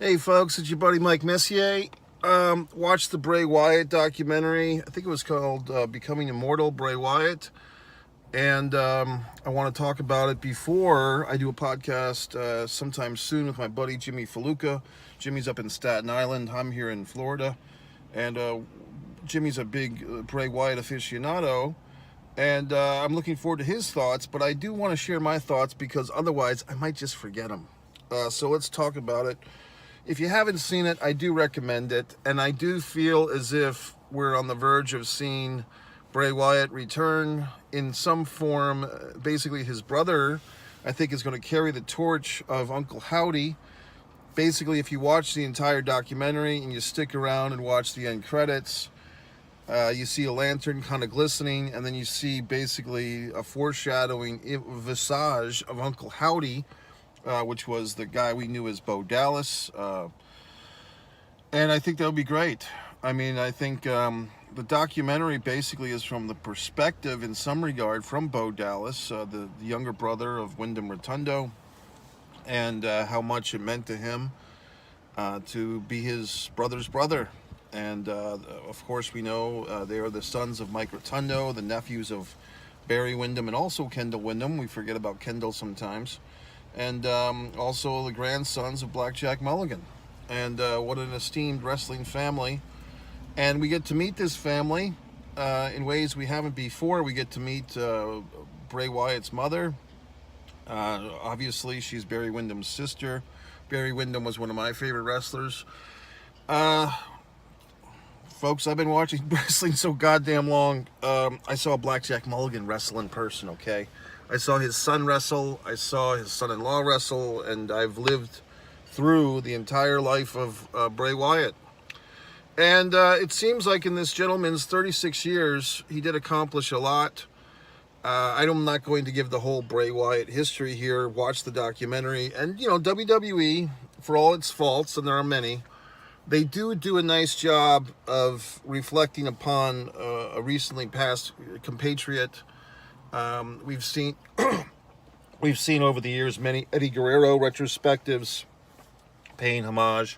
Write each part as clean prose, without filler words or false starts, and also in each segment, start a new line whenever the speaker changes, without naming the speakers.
Hey folks, it's your buddy Mike Messier. Watched the Bray Wyatt documentary. I think it was called Becoming Immortal, Bray Wyatt. And I want to talk about it before I do a podcast sometime soon with my buddy Jimmy Faluca. Jimmy's up in Staten Island. I'm here in Florida. And Jimmy's a big Bray Wyatt aficionado. And I'm looking forward to his thoughts, but I do want to share my thoughts because otherwise I might just forget them. So let's talk about it. If you haven't seen it, I do recommend it, and I do feel as if we're on the verge of seeing Bray Wyatt return in some form. Basically, his brother, I think, is going to carry the torch of Uncle Howdy. Basically, if you watch the entire documentary and you stick around and watch the end credits, you see a lantern kind of glistening, and then you see basically a foreshadowing visage of Uncle Howdy, which was the guy we knew as Bo Dallas. And I think that would be great. I mean, I think the documentary basically is from the perspective, in some regard, from Bo Dallas, the younger brother of Wyndham Rotundo, and how much it meant to him to be his brother's brother. And of course, we know they are the sons of Mike Rotundo, the nephews of Barry Windham, and also Kendall Windham. We forget about Kendall sometimes. And also the grandsons of Blackjack Mulligan. And what an esteemed wrestling family. And we get to meet this family in ways we haven't before. We get to meet Bray Wyatt's mother. Obviously, she's Barry Windham's sister. Barry Windham was one of my favorite wrestlers. Folks, I've been watching wrestling so goddamn long. I saw Blackjack Mulligan wrestle in person, okay? I saw his son wrestle, I saw his son-in-law wrestle, and I've lived through the entire life of Bray Wyatt. And it seems like in this gentleman's 36 years, he did accomplish a lot. I'm not going to give the whole Bray Wyatt history here. Watch the documentary. And, you know, WWE, for all its faults, and there are many, they do a nice job of reflecting upon a recently passed compatriot. We've seen over the years many Eddie Guerrero retrospectives paying homage.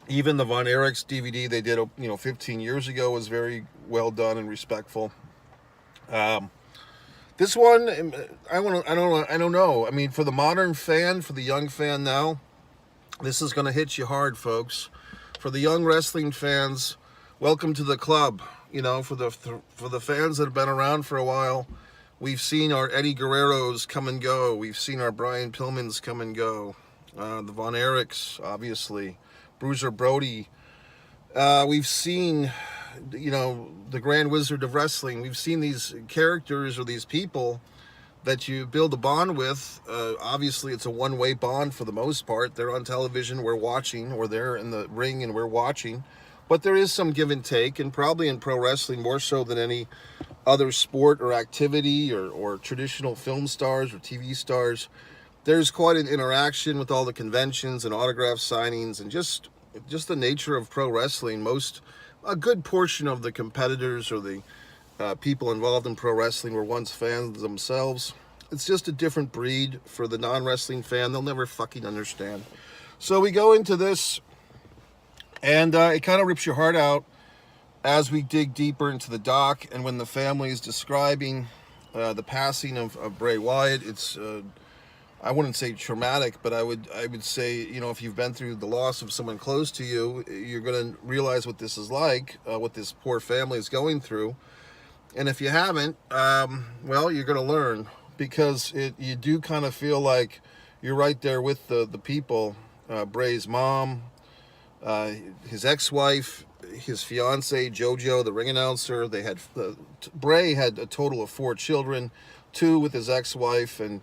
Even the Von Erichs DVD they did 15 years ago was very well done and respectful. This one, I don't know. I mean, for the modern fan, for the young fan now, this is going to hit you hard, folks. For the young wrestling fans, welcome to the club. You know, for the fans that have been around for a while, we've seen our Eddie Guerreros come and go. We've seen our Brian Pillmans come and go. The Von Erichs, obviously. Bruiser Brody. We've seen, the Grand Wizard of Wrestling. We've seen these characters or these people that you build a bond with. Obviously, it's a one-way bond for the most part. They're on television, we're watching, or they're in the ring and we're watching. But there is some give and take, and probably in pro wrestling more so than any other sport or activity or traditional film stars or TV stars. There's quite an interaction with all the conventions and autograph signings and just the nature of pro wrestling. A good portion of the competitors or the people involved in pro wrestling were once fans themselves. It's just a different breed for the non-wrestling fan. They'll never fucking understand. So we go into this, and it kind of rips your heart out as we dig deeper into the doc. And when the family is describing the passing of Bray Wyatt, it's I wouldn't say traumatic, but I would say, if you've been through the loss of someone close to you, you're going to realize what this is like, what this poor family is going through. And if you haven't, well, you're going to learn, because you do kind of feel like you're right there with the people. Bray's mom, his ex-wife, his fiance Jojo, the ring announcer. Bray had a total of 4 children, 2 with his ex-wife and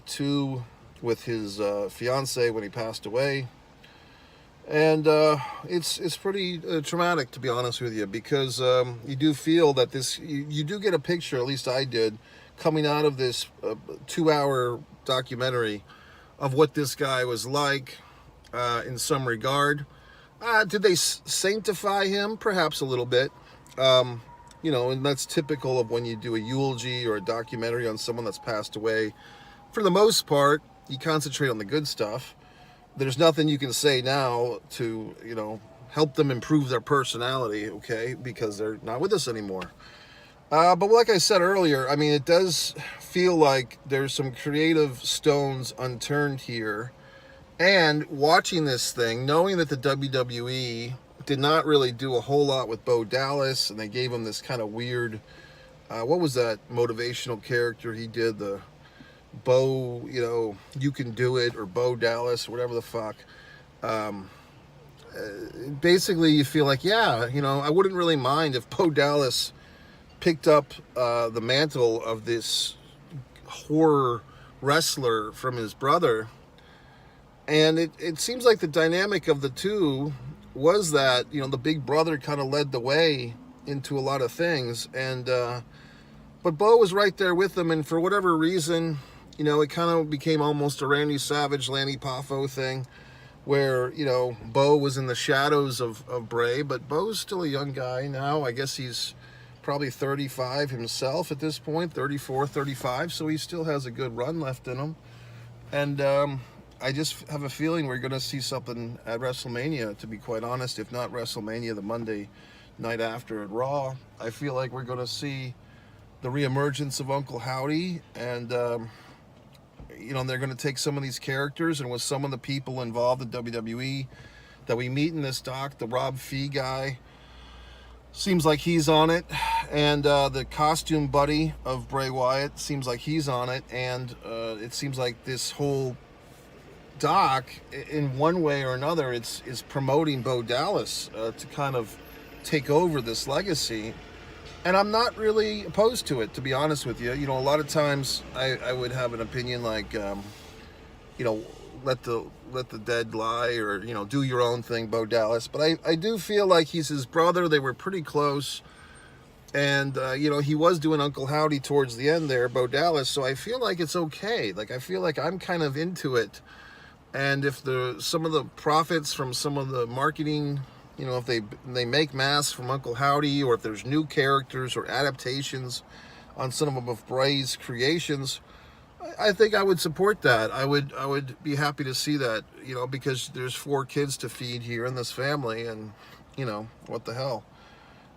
2 with his fiance when he passed away. And it's pretty traumatic, to be honest with you, because you do feel that you do get a picture, at least I did, coming out of this 2-hour documentary of what this guy was like in some regard. Did they sanctify him? Perhaps a little bit. And that's typical of when you do a eulogy or a documentary on someone that's passed away. For the most part, you concentrate on the good stuff. there's nothing you can say now to, help them improve their personality, okay, because they're not with us anymore. But like I said earlier, I mean, it does feel like there's some creative stones unturned here. And watching this thing, knowing that the WWE did not really do a whole lot with Bo Dallas, and they gave him this kind of weird, what was that motivational character he did? The Bo, you can do it, or Bo Dallas, or whatever the fuck. Basically, you feel like, yeah, I wouldn't really mind if Bo Dallas picked up the mantle of this horror wrestler from his brother. And it seems like the dynamic of the two was that, the big brother kind of led the way into a lot of things. And but Bo was right there with them, and for whatever reason, it kind of became almost a Randy Savage, Lanny Poffo thing, where, Bo was in the shadows of Bray, but Bo's still a young guy now. I guess he's probably 35 himself at this point, 34, 35, so he still has a good run left in him. And I just have a feeling we're going to see something at WrestleMania, to be quite honest. If not WrestleMania, the Monday night after at Raw. I feel like we're going to see the reemergence of Uncle Howdy, and they're going to take some of these characters, and with some of the people involved in WWE that we meet in this doc, the Rob Fee guy seems like he's on it, and the costume buddy of Bray Wyatt seems like he's on it, and it seems like this whole doc, in one way or another, is promoting Bo Dallas to kind of take over this legacy. And I'm not really opposed to it, to be honest with you. A lot of times I would have an opinion like, let the dead lie, or, do your own thing, Bo Dallas. But I do feel like he's his brother. They were pretty close. And, he was doing Uncle Howdy towards the end there, Bo Dallas. So I feel like it's okay. Like, I feel like I'm kind of into it. And if some of the profits from some of the marketing, if they make masks from Uncle Howdy, or if there's new characters or adaptations on some of Bray's creations, I think I would support that. I would be happy to see that, because there's 4 kids to feed here in this family, and what the hell.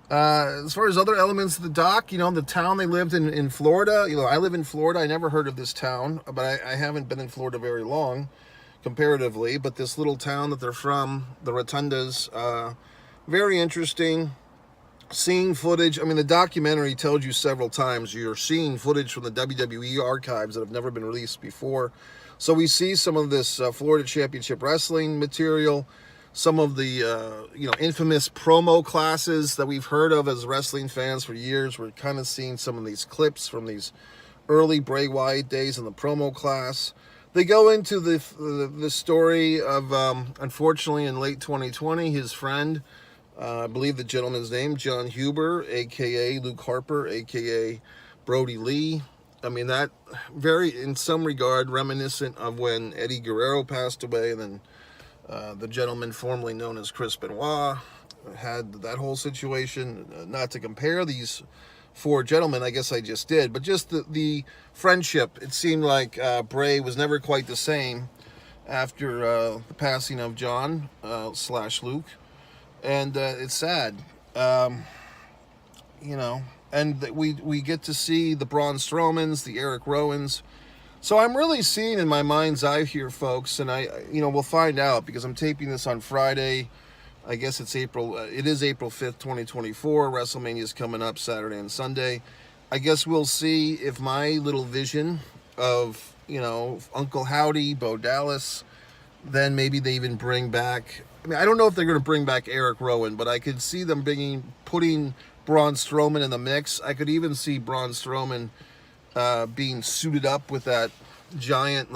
As far as other elements of the doc, the town they lived in Florida. I live in Florida. I never heard of this town, but I haven't been in Florida very long, comparatively. But this little town that they're from, the Rotundas, very interesting. Seeing footage, I mean, the documentary tells you several times you're seeing footage from the WWE archives that have never been released before. So we see some of this Florida Championship Wrestling material, some of the, infamous promo classes that we've heard of as wrestling fans for years. We're kind of seeing some of these clips from these early Bray Wyatt days in the promo class. They go into the story of, unfortunately, in late 2020, his friend, I believe the gentleman's name, John Huber, a.k.a. Luke Harper, a.k.a. Brody Lee. I mean, that very, in some regard, reminiscent of when Eddie Guerrero passed away, and then the gentleman formerly known as Chris Benoit had that whole situation. Not to compare these 4 gentlemen, I guess I just did, but just the friendship. It seemed like Bray was never quite the same after the passing of John / Luke. And it's sad, and we get to see the Braun Strowmans, the Eric Rowans. So I'm really seeing in my mind's eye here, folks, and we'll find out, because I'm taping this on Friday. I guess it is April 5th, 2024. WrestleMania is coming up Saturday and Sunday. I guess we'll see if my little vision of, Uncle Howdy, Bo Dallas, then maybe they even bring back, I don't know if they're going to bring back Eric Rowan, but I could see them putting Braun Strowman in the mix. I could even see Braun Strowman being suited up with that giant,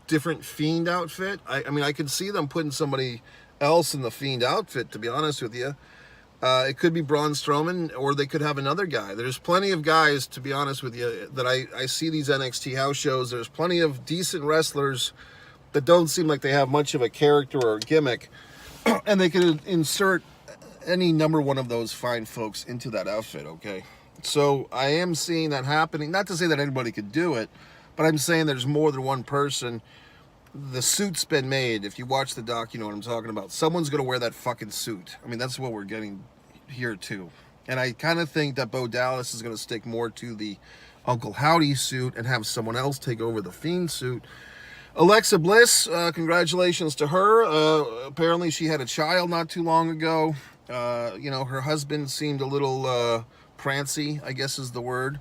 different Fiend outfit. I could see them putting somebody else in the Fiend outfit, to be honest with you. It could be Braun Strowman, or they could have another guy. There's plenty of guys, to be honest with you, that I see these NXT house shows. There's plenty of decent wrestlers that don't seem like they have much of a character or a gimmick, and they could insert any number one of those fine folks into that outfit, okay? So I am seeing that happening. Not to say that anybody could do it, but I'm saying there's more than one person the suit's been made. If you watch the doc, you know what I'm talking about. Someone's going to wear that fucking suit. I mean, that's what we're getting here too. And I kind of think that Bo Dallas is going to stick more to the Uncle Howdy suit and have someone else take over the Fiend suit. Alexa Bliss, congratulations to her. Apparently she had a child not too long ago. You know, her husband seemed a little prancy, I guess is the word.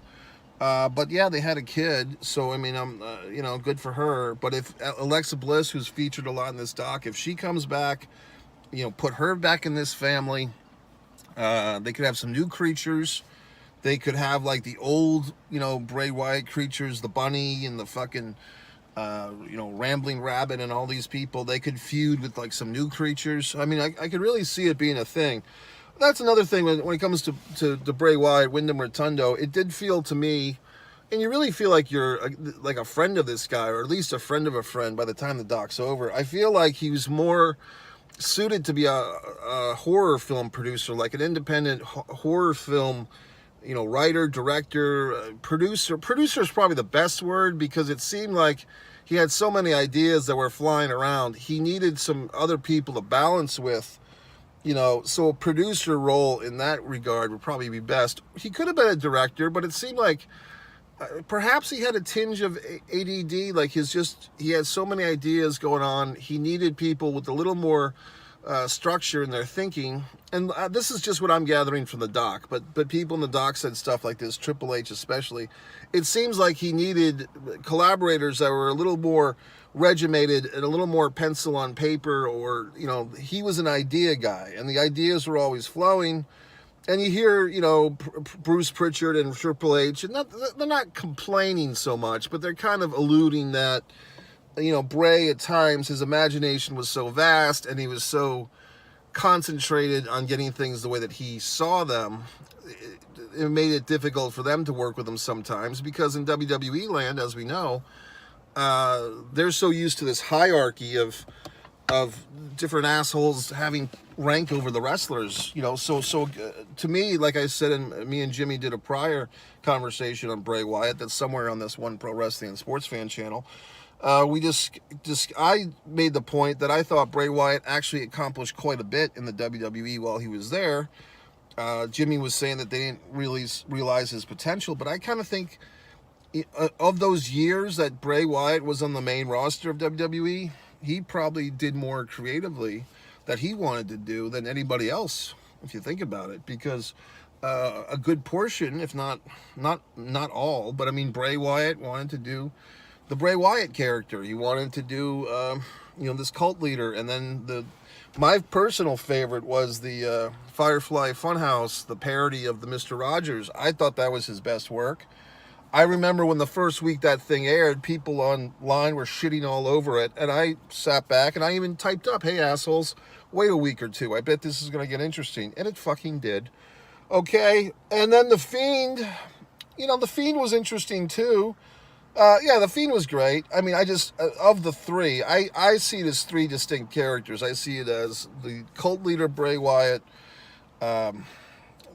But yeah, they had a kid, so I mean, you know, good for her. But if Alexa Bliss, who's featured a lot in this doc, if she comes back, you know, put her back in this family, they could have some new creatures. They could have like the old, you know, Bray Wyatt creatures, the bunny and the fucking, you know, rambling rabbit and all these people. They could feud with like some new creatures. I mean, I could really see it being a thing. That's another thing when it comes to Bray Wyatt, Wyndham Rotundo. It did feel to me, and you really feel like you're like a friend of this guy, or at least a friend of a friend by the time the doc's over. I feel like he was more suited to be a horror film producer, like an independent horror film, you know, writer, director, producer. Producer is probably the best word, because it seemed like he had so many ideas that were flying around. He needed some other people to balance with. You know, so a producer role in that regard would probably be best. He could have been a director, but it seemed like perhaps he had a tinge of ADD. Like he had so many ideas going on. He needed people with a little more structure in their thinking. And this is just what I'm gathering from the doc. But people in the doc said stuff like this, Triple H especially. It seems like he needed collaborators that were a little more regimented and a little more pencil on paper, or, you know, he was an idea guy and the ideas were always flowing. And you hear, you know, Bruce Pritchard and Triple H, and they're not complaining so much, but they're kind of alluding that, you know, Bray at times, his imagination was so vast and he was so concentrated on getting things the way that he saw them. It made it difficult for them to work with him sometimes, because in WWE land, as we know, they're so used to this hierarchy of different assholes having rank over the wrestlers, you know. So to me, like I said, and me and Jimmy did a prior conversation on Bray Wyatt that's somewhere on this One Pro Wrestling and Sports Fan channel. I made the point that I thought Bray Wyatt actually accomplished quite a bit in the WWE while he was there. Jimmy was saying that they didn't really realize his potential, but I kind of think of those years that Bray Wyatt was on the main roster of WWE, he probably did more creatively that he wanted to do than anybody else, if you think about it. Because a good portion, if not all, but I mean, Bray Wyatt wanted to do the Bray Wyatt character. He wanted to do, you know, this cult leader. And then my personal favorite was the Firefly Funhouse, the parody of the Mr. Rogers. I thought that was his best work. I remember when the first week that thing aired, people online were shitting all over it, and I sat back and I even typed up, "Hey assholes, wait a week or two. I bet this is going to get interesting." And it fucking did. Okay, and then The Fiend, you know, The Fiend was interesting too. Yeah, The Fiend was great. I mean, I just, of the three, I see it as three distinct characters. I see it as the cult leader Bray Wyatt,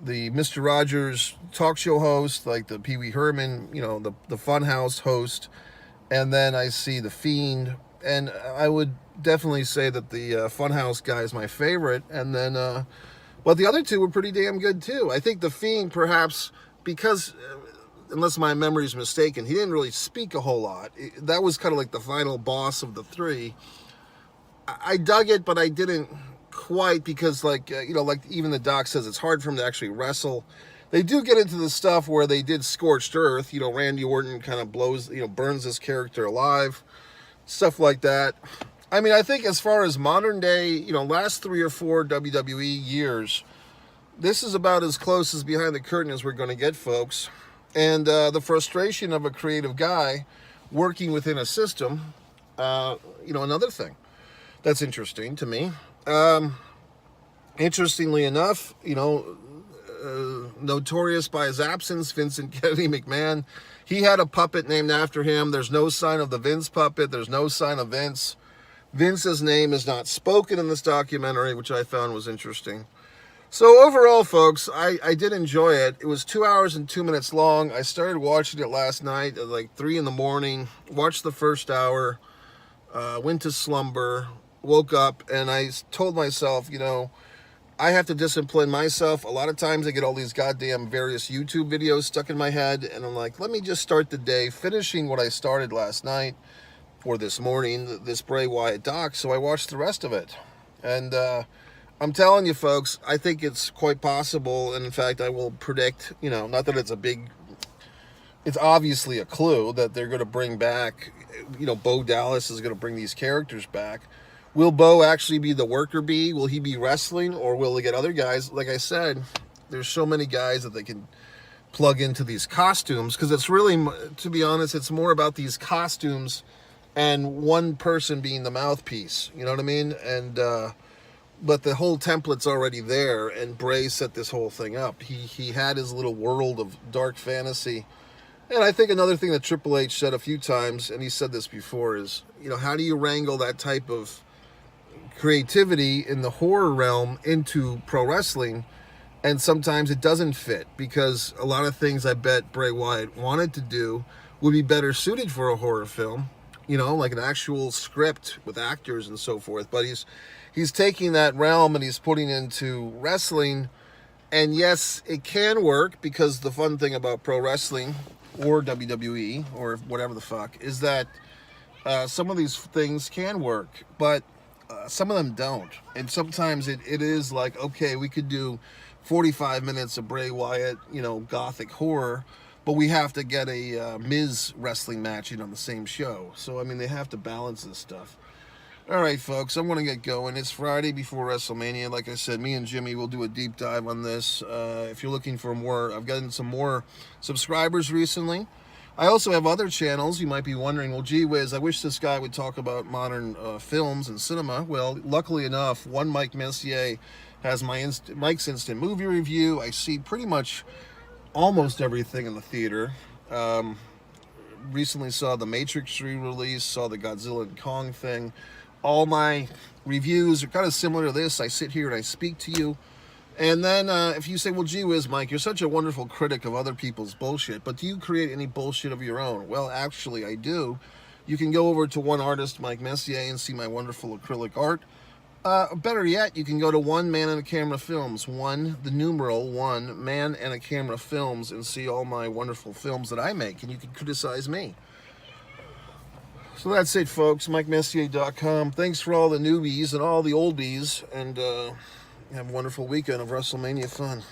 the Mr. Rogers talk show host, like the Pee Wee Herman, you know, the Funhouse host, and then I see The Fiend, and I would definitely say that the Funhouse guy is my favorite, and then, well, the other two were pretty damn good too. I think The Fiend, perhaps, because, unless my memory is mistaken, he didn't really speak a whole lot. That was kind of like the final boss of the three. I dug it, but I didn't quite, because like you know, like even the doc says, it's hard for him to actually wrestle. They do get into the stuff where they did Scorched Earth, you know, Randy Orton kind of burns this character alive, stuff like that. I mean, I think as far as modern day, you know, last 3 or 4 WWE years, this is about as close as behind the curtain as we're going to get, folks. And the frustration of a creative guy working within a system, you know, another thing that's interesting to me. Interestingly enough, you know, notorious by his absence, Vincent Kennedy McMahon, he had a puppet named after him. There's no sign of the Vince puppet. There's no sign of Vince. Vince's name is not spoken in this documentary, which I found was interesting. So overall, folks, I did enjoy it. It was 2 hours and 2 minutes long. I started watching it last night at like 3 in the morning. Watched the first hour. went to slumber, woke up, and I told myself, you know, I have to discipline myself. A lot of times I get all these goddamn various YouTube videos stuck in my head, and I'm like, let me just start the day finishing what I started last night or this morning, this Bray Wyatt doc. So I watched the rest of it. And I'm telling you, folks, I think it's quite possible. And in fact, I will predict, you know, not that it's obviously a clue that they're going to bring back, you know, Bo Dallas is going to bring these characters back. Will Bo actually be the worker bee? Will he be wrestling, or will they get other guys? Like I said, there's so many guys that they can plug into these costumes, because it's really, to be honest, it's more about these costumes and one person being the mouthpiece. You know what I mean? And but the whole template's already there, and Bray set this whole thing up. He had his little world of dark fantasy. And I think another thing that Triple H said a few times, and he said this before, is, you know, how do you wrangle that type of creativity in the horror realm into pro wrestling? And sometimes it doesn't fit, because a lot of things I bet Bray Wyatt wanted to do would be better suited for a horror film, you know, like an actual script with actors and so forth. But he's taking that realm and he's putting into wrestling. And yes, it can work, because the fun thing about pro wrestling or WWE or whatever the fuck is that some of these things can work, but some of them don't. And sometimes it is like, okay, we could do 45 minutes of Bray Wyatt, you know, gothic horror, but we have to get a Miz wrestling match in on the same show. So, I mean, they have to balance this stuff. All right, folks, I'm going to get going. It's Friday before WrestleMania. Like I said, me and Jimmy will do a deep dive on this. If you're looking for more, I've gotten some more subscribers recently. I also have other channels. You might be wondering, well, gee whiz, I wish this guy would talk about modern films and cinema. Well, luckily enough, one Mike Messier has Mike's Instant Movie Review. I see pretty much almost everything in the theater. Recently saw the Matrix re-release, saw the Godzilla and Kong thing. All my reviews are kind of similar to this. I sit here and I speak to you. And then if you say, well, gee whiz, Mike, you're such a wonderful critic of other people's bullshit, but do you create any bullshit of your own? Well, actually, I do. You can go over to one artist, Mike Messier, and see my wonderful acrylic art. Better yet, you can go to One Man and a Camera Films, the numeral 1 Man and a Camera Films, and see all my wonderful films that I make, and you can criticize me. So that's it, folks. MikeMessier.com. Thanks for all the newbies and all the oldies, and have a wonderful weekend of WrestleMania fun.